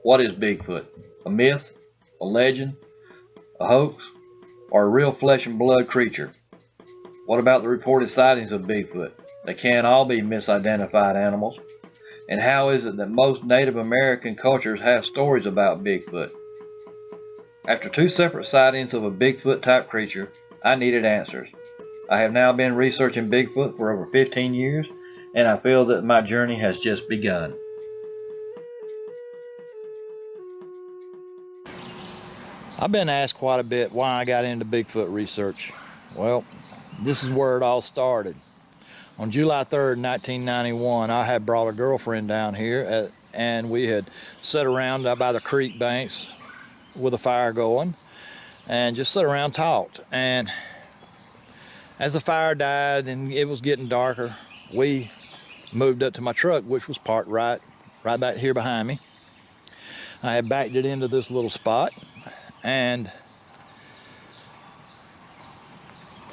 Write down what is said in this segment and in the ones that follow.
What is Bigfoot? A myth? A legend? A hoax? Or a real flesh and blood creature? What about the reported sightings of Bigfoot? They can't all be misidentified animals. And how is it that most Native American cultures have stories about Bigfoot? After 2 separate sightings of a Bigfoot type creature, I needed answers. I have now been researching Bigfoot for over 15 years, and I feel that my journey has just begun. I've been asked quite a bit why I got into Bigfoot research. Well, this is where it all started. On July 3rd, 1991, I had brought a girlfriend down here and we had sat around by the creek banks with a fire going and just sat around and talked. And as the fire died and it was getting darker, we moved up to my truck, which was parked right back here behind me. I had backed it into this little spot, and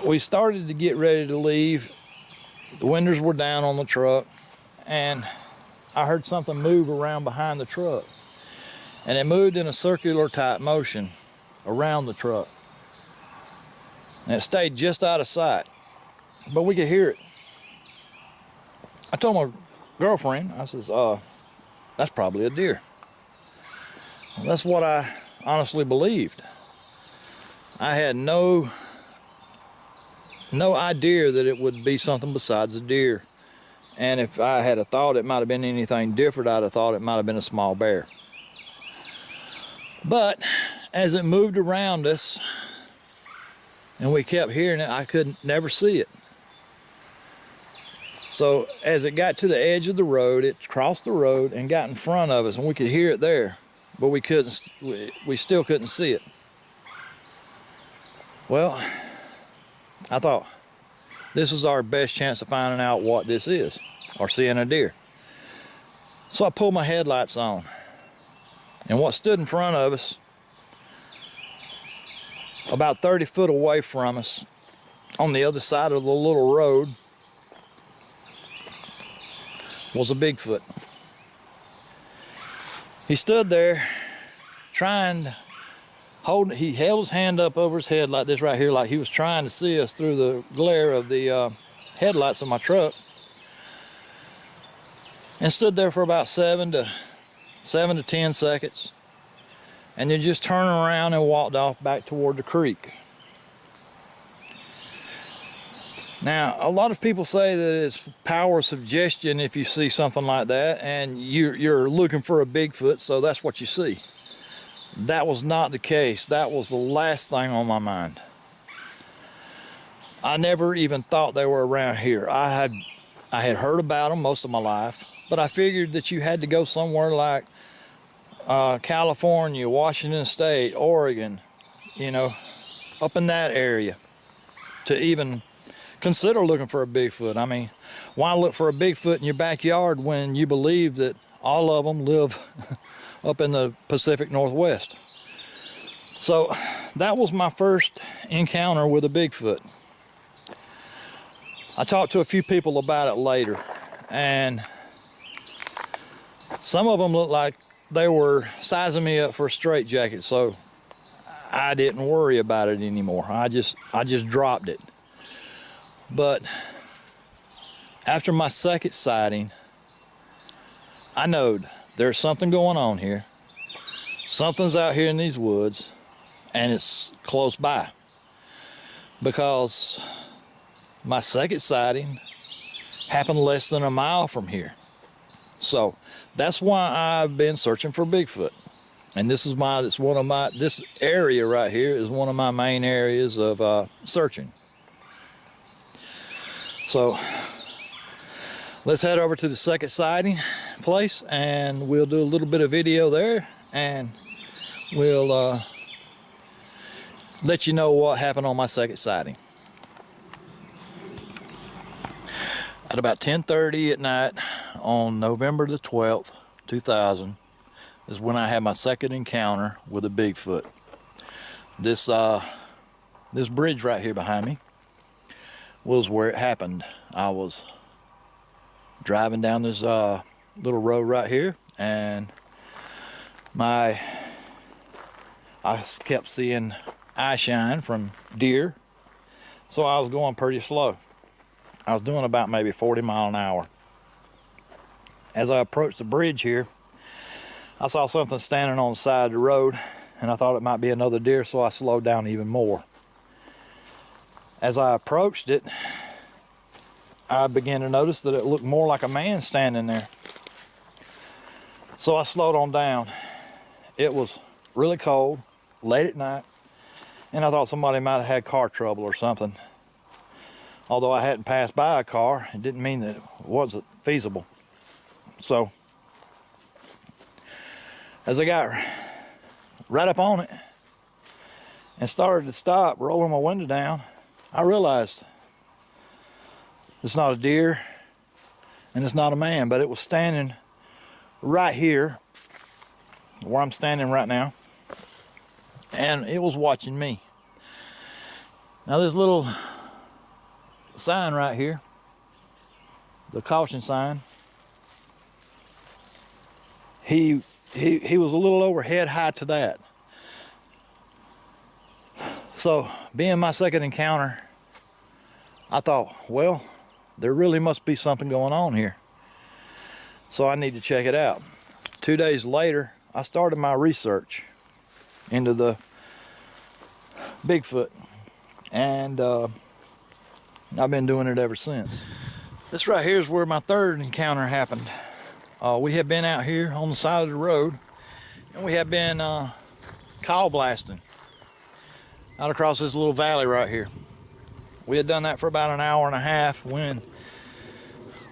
we started to get ready to leave. The windows were down on the truck, and I heard something move around behind the truck, and it moved in a circular type motion around the truck, and it stayed just out of sight, but we could hear it. I told my girlfriend, I says, that's probably a deer. Well, that's what I honestly believed. I had no idea that it would be something besides a deer. And if I had a thought it might have been anything different, I'd have thought it might have been a small bear. But as it moved around us and we kept hearing it, I could never see it. So as it got to the edge of the road, it crossed the road and got in front of us, and we could hear it there, but we still couldn't see it. Well, I thought this is our best chance of finding out what this is, or seeing a deer. So I pulled my headlights on, and what stood in front of us, about 30 foot away from us, on the other side of the little road, was a Bigfoot. He stood there he held his hand up over his head like this right here, like he was trying to see us through the glare of the headlights of my truck, and stood there for about 7 to 10 seconds, and then just turned around and walked off back toward the creek. Now, a lot of people say that it's power suggestion if you see something like that, and you're looking for a Bigfoot, so that's what you see. That was not the case. That was the last thing on my mind. I never even thought they were around here. I had heard about them most of my life, but I figured that you had to go somewhere like California, Washington State, Oregon, up in that area to even consider looking for a Bigfoot. I mean, why look for a Bigfoot in your backyard when you believe that all of them live up in the Pacific Northwest? So that was my first encounter with a Bigfoot. I talked to a few people about it later, and some of them looked like they were sizing me up for a straitjacket, so I didn't worry about it anymore. I just dropped it. But after my second sighting, I knowed there's something going on here. Something's out here in these woods, and it's close by. Because my second sighting happened less than a mile from here. So that's why I've been searching for Bigfoot. And this area right here is one of my main areas of searching. So let's head over to the second sighting place, and we'll do a little bit of video there, and we'll let you know what happened on my second sighting. At about 10:30 at night on November the 12th, 2000, is when I had my second encounter with a Bigfoot. This bridge right here behind me was where it happened. I was driving down this little road right here, and I kept seeing eye shine from deer, so I was going pretty slow. I was doing about maybe 40 miles an hour. As I approached the bridge here, I saw something standing on the side of the road, and I thought it might be another deer, so I slowed down even more. As I approached it, I began to notice that it looked more like a man standing there. So I slowed on down. It was really cold, late at night, and I thought somebody might have had car trouble or something. Although I hadn't passed by a car, it didn't mean that it wasn't feasible. So, as I got right up on it and started to stop, rolling my window down, I realized it's not a deer and it's not a man, but it was standing right here where I'm standing right now, and it was watching me. Now this little sign right here, the caution sign, he was a little over head high to that. So being my second encounter, I thought, well, there really must be something going on here, so I need to check it out. 2 days later, I started my research into the Bigfoot, and I've been doing it ever since. This right here is where my third encounter happened. We had been out here on the side of the road, and we had been call blasting out across this little valley right here. We had done that for about an hour and a half when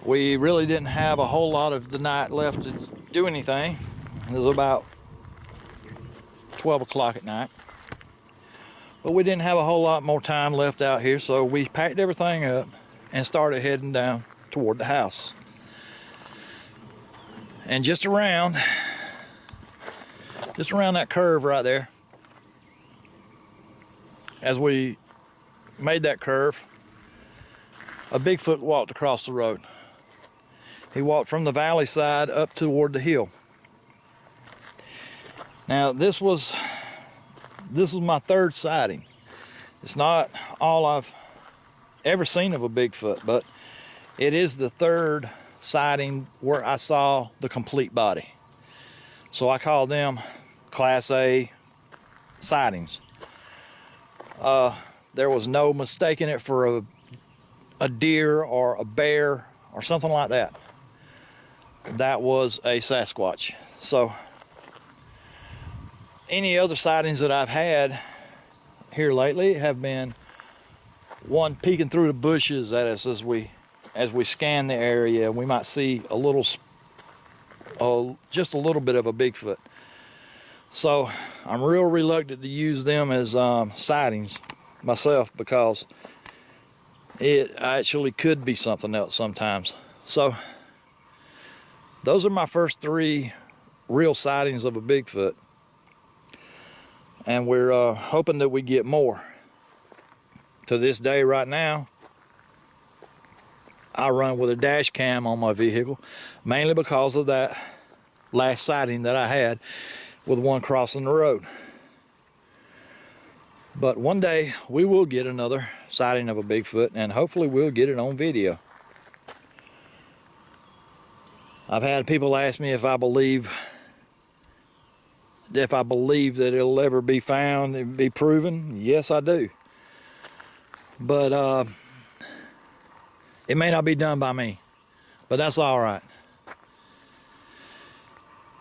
we really didn't have a whole lot of the night left to do anything. It was about 12 o'clock at night. But we didn't have a whole lot more time left out here, so we packed everything up and started heading down toward the house. And just around that curve right there, as we made that curve, a Bigfoot walked across the road. He walked from the valley side up toward the hill. Now this was my third sighting. It's not all I've ever seen of a Bigfoot, but it is the third sighting where I saw the complete body. So I call them Class A sightings. There was no mistaking it for a deer or a bear or something like that. That was a Sasquatch. So any other sightings that I've had here lately have been one peeking through the bushes at us as we scan the area. We might see a little, just a little bit of a Bigfoot. So I'm real reluctant to use them as sightings myself, because it actually could be something else sometimes. So those are my first 3 real sightings of a Bigfoot, and we're hoping that we get more. To this day right now, I run with a dash cam on my vehicle, mainly because of that last sighting that I had with one crossing the road. But one day we will get another sighting of a Bigfoot, and hopefully we'll get it on video. I've had people ask me if I believe that it'll ever be found and be proven. Yes, I do. But it may not be done by me, but that's all right.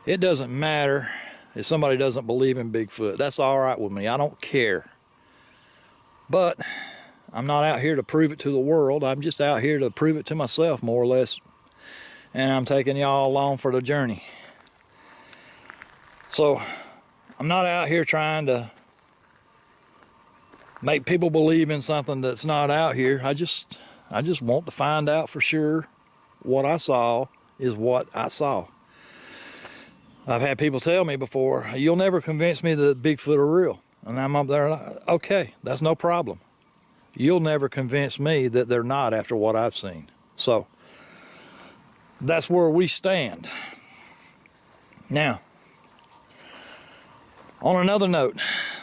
It doesn't matter if somebody doesn't believe in Bigfoot. That's all right with me. I don't care. But I'm not out here to prove it to the world. I'm just out here to prove it to myself, more or less. And I'm taking y'all along for the journey. So I'm not out here trying to make people believe in something that's not out here. I just want to find out for sure what I saw is what I saw. I've had people tell me before, you'll never convince me that Bigfoot are real. And I'm up there like, okay, that's no problem. You'll never convince me that they're not after what I've seen. So that's where we stand. Now, On another note,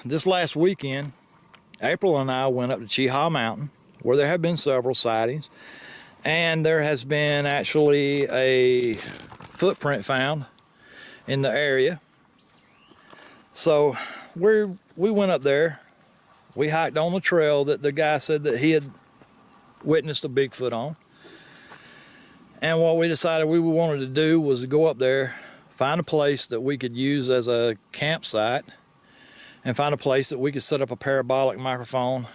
this last weekend, April and I went up to Cheaha Mountain, where there have been several sightings, and there has been actually a footprint found in the area. So we went up there. We hiked on the trail that the guy said that he had witnessed a Bigfoot on. And what we decided we wanted to do was to go up there, find a place that we could use as a campsite, and find a place that we could set up a parabolic microphone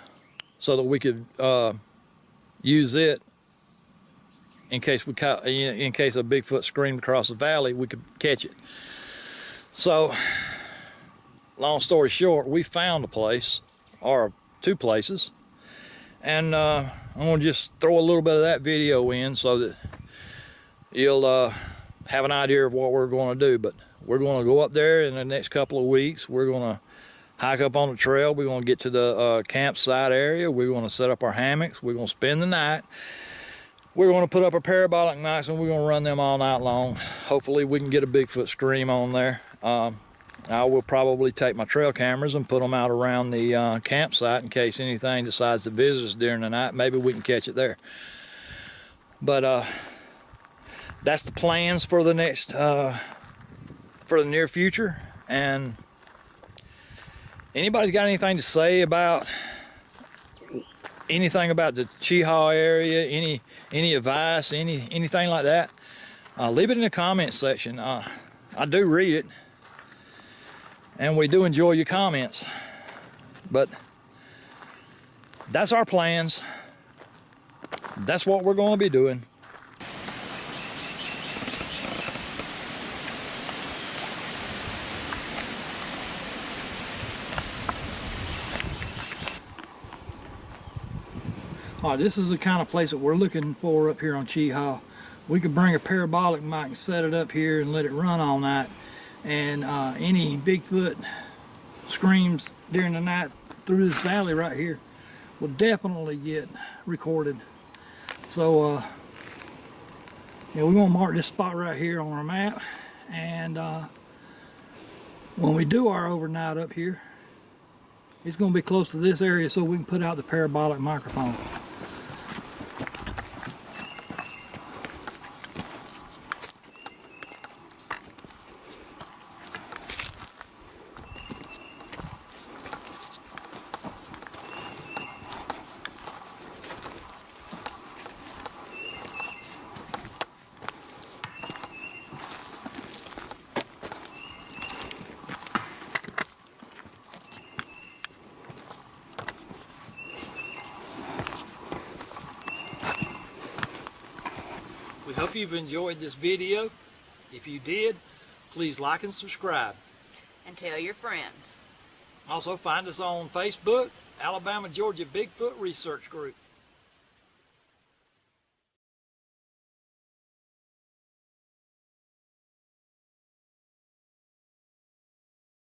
so that we could use it in case a Bigfoot screamed across the valley, we could catch it. So, long story short, we found a place, or two places, and I'm gonna just throw a little bit of that video in so that you'll have an idea of what we're going to do. But we're going to go up there in the next couple of weeks. We're going to hike up on the trail. We're going to get to the campsite area. We're going to set up our hammocks. We're going to spend the night. We're going to put up our parabolic mics, and we're going to run them all night long. Hopefully we can get a Bigfoot scream on there. I will probably take my trail cameras and put them out around the campsite in case anything decides to visit us during the night. Maybe we can catch it there. But that's the plans for the next, for the near future. And anybody's got anything to say about anything about the Cheaha area, any advice, anything like that, leave it in the comment section. I do read it, and we do enjoy your comments. But that's our plans. That's what we're going to be doing. This is the kind of place that we're looking for up here on Cheaha. We could bring a parabolic mic and set it up here and let it run all night, and any Bigfoot screams during the night through this valley right here will definitely get recorded. So yeah, we're going to mark this spot right here on our map, and when we do our overnight up here, it's going to be close to this area so we can put out the parabolic microphone. We hope you've enjoyed this video. If you did, please like and subscribe. And tell your friends. Also find us on Facebook, Alabama Georgia Bigfoot Research Group.